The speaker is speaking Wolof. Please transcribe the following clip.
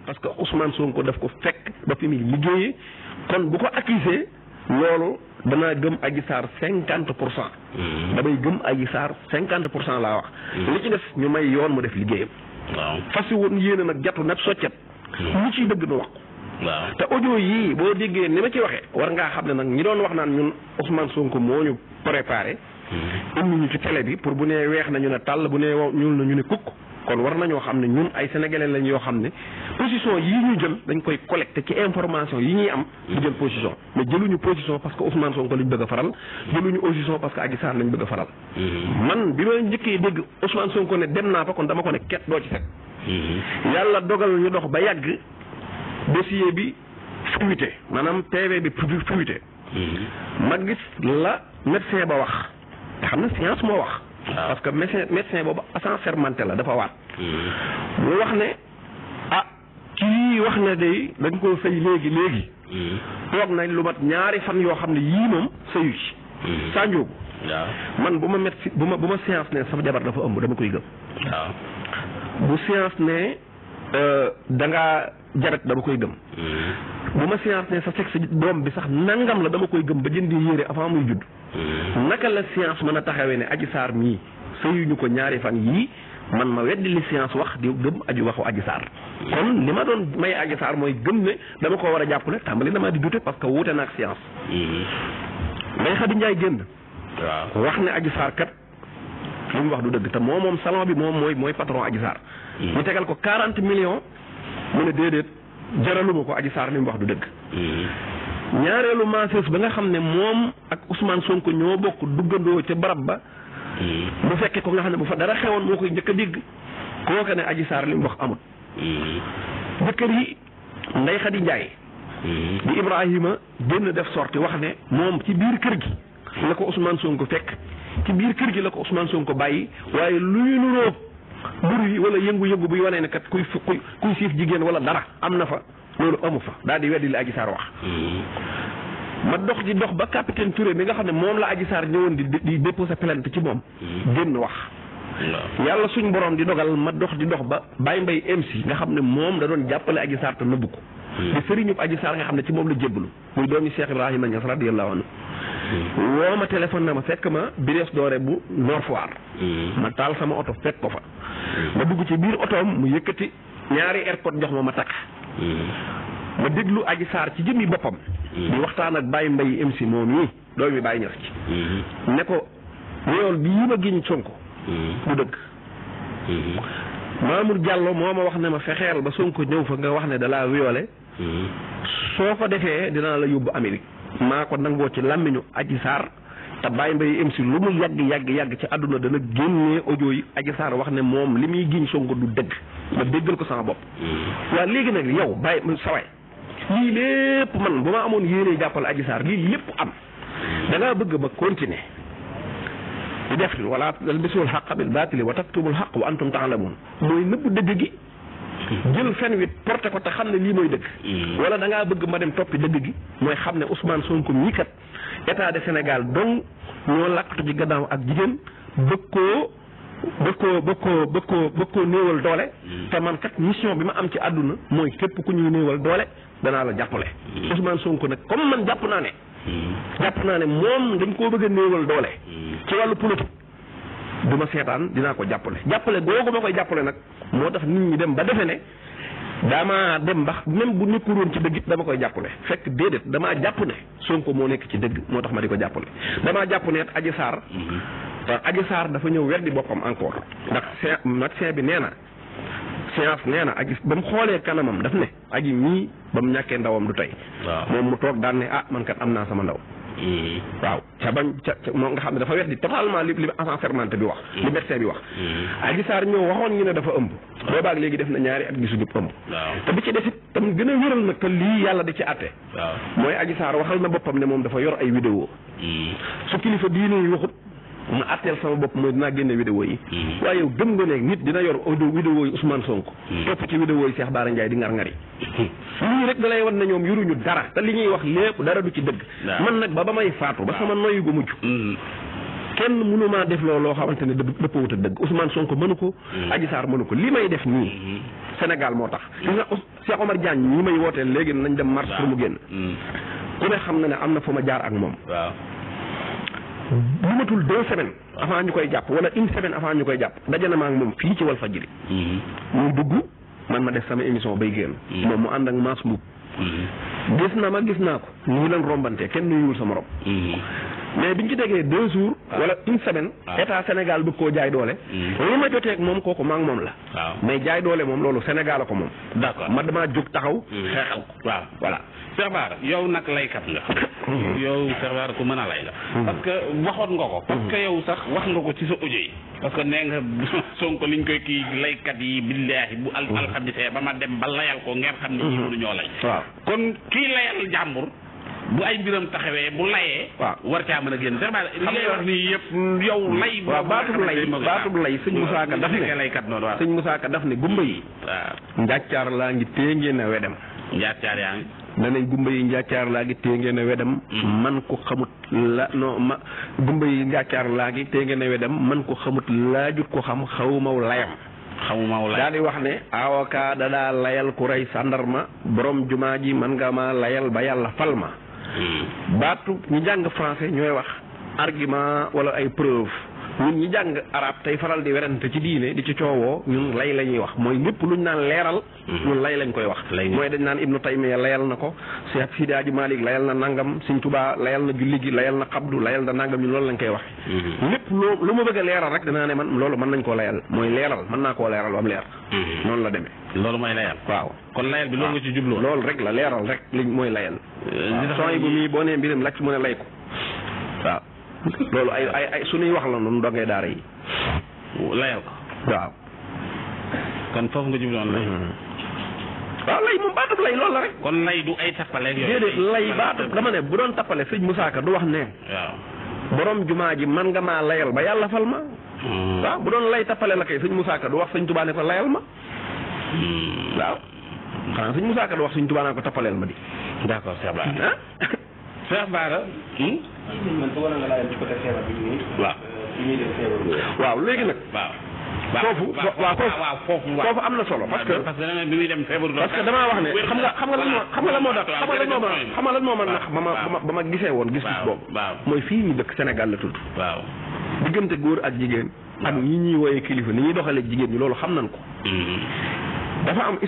parce que Ousmane Sonko daf ko fekk ba fi muy liggéeyee kon bu ko accusé loolu danaa gëm Adji Sarr 50%. damay gëm Adji Sarr 50% laa wax. li ci def ñu may yoon mu def liggéeyam. waaw fas woon yéene nag jatu nag soccet. lu ciy dëgg nu wax ko. waaw te audio yii boo déggee ni ma ci waxee war ngaa xam ne nag ñi doon wax naan ñun Ousmane Sonko moo ñu préparé. indi ñu ci télé bi pour bu nee weex na ñu ne tàll bu nee ñuul na ñu ne kukk kon war nañoo xam ne ñun ay sénégalais lañ yoo xam ne position yii ñu jël dañ koy collecté ci information yi ñuy am di jël position mais jëluñu position parce que Ousmane Sonko lañ bëgg a faral jëluñu position parce que Adji Sarr lañ bëgg a faral man bi ma njëkkee dégg Ousmane Sonko ne dem naa fa kon dama ko ne ket doo ci fekk yàlla dogal ñu dox ba yàgg dossier bi fuité maanaam PV bi fuité ma gis la médecin ba wax nga xam ne science moo wax parce que médecin boobu agent sermenté la dafa waat mu wax ne ah kii wax ne day dañ ko sëy léegi toog nañ lu mat ñaari fan yoo xam ne yii moom sëyu ci saa njóogu man bu ma science ne sama jabar dafa ëmb dama koy gëm bu science ne da ngaa jaret dama koy gëm bu ma science ne sa sexe doom bi sax nangam la dama koy gëm ba jëndi yére avant muy judd naka la science mën a taxawee ne Adji Sarr mii sëyuñu ko ñaari fan yii man ma weddi li science wax di gëm waxu Adji Sarr kon li ma doon may Adji Sarr mooy gëm ne dama ko war a jàppale tàmbali damaa di dute parce que wuute na ak science Ndeye Khady Ndiaye génn wax ne Adji Sarr kat li mu wax du dëgg te moom salon bi moom mooy patron Adji Sarr ñu tegal ko 40 millions mu ne déedéet jaraluma ko Adji Sarr li mu wax du dëgg ñaareelu maaseus ba nga xam ne moom ak Ousmane Sonko ñoo bokk duggandoo ca barab ba bu fekkee ko nga xam ne bu fa dara xewoon moo koy njëkk a dégg kooka ne Adji Sarr li mu wax amut jëkkër yi Ndeye Khady Ndiaye di Ibrahima génn def sorti wax ne moom ci biir kër gi la ko Ousmane Sonko fekk ci biir kër gi la ko Ousmane Sonko bàyyi waaye luy nuroo bur yi wala yëngu-yëngu buy wanee ne kat kuy siif jigéen wala dara am na fa loolu amu fa daal di weddi li Adji Sarr wax ma dox di dox ba capitaine Touré mi nga xam ne moom la Adji Sarr ñëwoon di déposer plainte ci moom génn wax yàlla suñ borom di dogal ma dox di dox ba Baye Mbaye MC nga xam ne moom da doon jàppale Adji Sarr te nëbbu ko di sëriñub Adji Sarr nga xam ne ci moom la jébbalu muy doomi Cheikh Ibrahima Niass radiyallahu anhu woo ma téléphone na ma fekk ma Birees Doore bu Nord Foire ma taal sama oto fekk ko fa ma dugg ci biir otoom mu yëkkati ñaari airport jox ma takk ma déglu Adji Sarr ci jëmmi boppam di waxtaan ak Baye Mbaye MC moom yi doomi Baye Niass ci ne ko yool bi yi ma giñ Sonko du dëgg Mamour Diallo moo ma wax ne ma fexeel ba Sonko ñëw fa nga wax ne dalaa violé soo ko defee dinaa la yóbbu Amérique maa ko nangoo ci làmmiñu Adji Sarr te Baye Mbaye MC lu mu yàgg ci àdduna dana génnee audio yi Adji Sarr wax ne moom li muy giñ Sonko du dëgg ma déggal ko sama bopp waaw léegi nag yow Baye sawaay lii lépp man bu ma amoon yéene jàppale Adji Sarr lii lépp am da ngaa bëgg ma continuer di def wala talbisul haqqa bil baatili wa taktubul haqq wa antum ta'lamun mooy nëbb dëgg gi jël fen wi porté ko te xam ne lii mooy dëgg wala da ngaa bëgg ma dem toppi dëgg gi mooy xam ne Ousmane Sonko mii kat état de Sénégal dong ñoo làkkatu ci gannaaw ak jigéen bëgg koo néewal doole te man kat mission bi ma am ci àdduna mooy képp ku ñuy néewal doole danaa la jàppale Ousmane Sonko nag comme man jàpp naa ne moom dañ koo bëgg a néewal doole ci wàllu politique du ma seetaan dinaa ko jàppale googu ma koy jàppale nag moo tax nit ñi dem ba defe ne damaa dem ba même bu nekkul woon ci dëgg it dama koy jàppale fekk déedéet damaa jàpp ne Sonko moo nekk ci dëgg moo tax ma di ko jàppale damaa jàpp ne Adji Sarr Adji Sarr dafa ñëw weddi boppam encore ndax médecin bi nee na science nee na Adji ba mu xoolee kanamam daf ne Adji ñii ba mu ñàkkee ndawam du tey moom mu toog daan ne man kat am naa sama ndaw waaw ca moom nga xam ne dafa weddi totalement li agent sermenté bi wax li médecin bi wax Adji Sarr ñëw waxoon ñu ne dafa ëmb boobaag léegi def na ñaari at gisuñu ëmb te bi ci defit tam gën a wéral nag que lii yàlla di ci àtte mooy Adji Sarr waxal na boppam ne moom dafa yor ay vidéo su kilifa diine yi waxut ma atteel sama bopp mooy dinaa génne vidéo yi waaye yow gëm nga ne nit dina yor vidéo yi Ousmane Sonko topp ci vidéo yi Cheikh Bara Ndiaye di ngar-ngari lii rek da lay wan ne ñoom yoruñu dara te li ñuy wax lépp dara du ci dëgg man nag ba may faatu ba sama noyyi gu mujj kenn mënu maa def loo xamante ne dëppawut ak dëgg Ousmane Sonko mënu ko. Adji Sarr mënu ko li may def nii. Sénégal moo tax. gis nga Cheikh Omar Diagne ñi may wooteel léegi nañ dem marche pour mu génn. ku ne xam na ne am na fu ma jaar ak moom. waaw. lu matul 2 semaines. avant ñu koy jàpp wala 1 semaine avant ñu koy jàpp daje na ma ak moom fii ci Walfadjri. mu dugg man ma def sama émission bay génn. moom mu ànd ak Mass Mboup. gis na ma gis naa ko. ñu leen rombante kenn nuyuwul sa morom. mais biñ ci tegee 2 jours. wala 1 semaine. état Sénégal bëgg koo jaay doole. li ma jotee ak moom kooku maa ngi moom la. mais jaay doole moom loolu Sénégal la ko moom. d'accord ma damaa jóg taxaw. xeexal ko waaw voilà. Cheikh Bara yow nag laykat nga. yow Cheikh Bara ku mën a lay la. parce que waxoon nga ko. parce que yow sax wax nga ko ci sa audio yi. parce que nee nga Sonko liñ koy kii laykat yi billaahi bu alxamisee ba ma dem ba layal ko ngeen xam ne ñi mënuñoo lay. waaw kon kii layal jàmbur. bu ay mbiram taxawee bu layee. waaw war caa mën a génn Cheikh Bara li ngay wax nii yëpp yow lay. waaw baatub lay sëñ Moussa Ka daf ne laykat noonu waaw sëñ Moussa Ka daf ne gumba yi. waaw njàccaar laa ngi téye ngeen a wedem. njàccaar yaa ngi. danañ gumba yi njàccaar laa ngi téye ngeen a wedem. man ko xamut la non ma gumba yi njàccaar laa ngi téye ngeen a wedem man ko xamut laajut ko xam xawumaw layam. xamuma lay daal di wax ne avocat da daa layal ku rey sàndarma borom jumaa ji man nga ma layal ba yàlla fal ma. baatu ñu jàng français ñooy wax argument wala ay preuve ñun ñi jàng arab tey faral di werante ci diine di ci coowoo ñun lay la ñuy wax mooy lépp luñ naan leeral. ñun lay lañ koy wax. mooy dañ naan Ibnu Taymiya layal na ko Cheikh Sidi Hadji Malick layal na nangam Sëñ Tuubaa layal na julli gi layal na xabdu layal na nangam ñun loolu lañ koy wax. lépp lu ma bëgg a leeral rek danaa ne man loolu mën nañ koo layal mooy leeral mën naa koo leeral ba mu leer. noonu la demee. loolu mooy layal. waaw kon layal bi loolu nga ci jubloo. loolu rek la leeral rek liñ mooy layal. sooy bu mii boo nee mbiram lacc mu ne lay ko waaw. loolu ay suñuy wax la noonu dongee daara yi. layal ko. waaw. kon foofu nga jubloon lay. waaw lay moom baatub lay loolu la rek. kon lay du ay tappaleeg yooyu. déedéet lay baatub dama ne bu doon tappale sëñ Moussa Ka du wax ne. waaw. borom jumaa ji man nga maa layal ba yàlla fal ma. waaw bu doon lay tappale la kay sëñ Moussa Ka du wax sëñ Tuubaa ne ko layal ma. waaw. xanaa sëñ Moussa Ka du wax sëñ Tuubaa ne ko tappaleel ma di. d'accord Cheikh Bara. Cheikh Bara. waaw. waaw léegi nag. foofu am na solo parce que bi muy dem feebaru parce que damaa wax ne xam nga lan moo ma nax ba ma gisee woon gis-gis boobu mooy fii ñu dëkk Sénégal la tudd waaw diggante góor ak jigéen ak ñi ñuy woyee kilifa ni ñuy doxalee jigéen ñi loolu xam nañ ko dafa am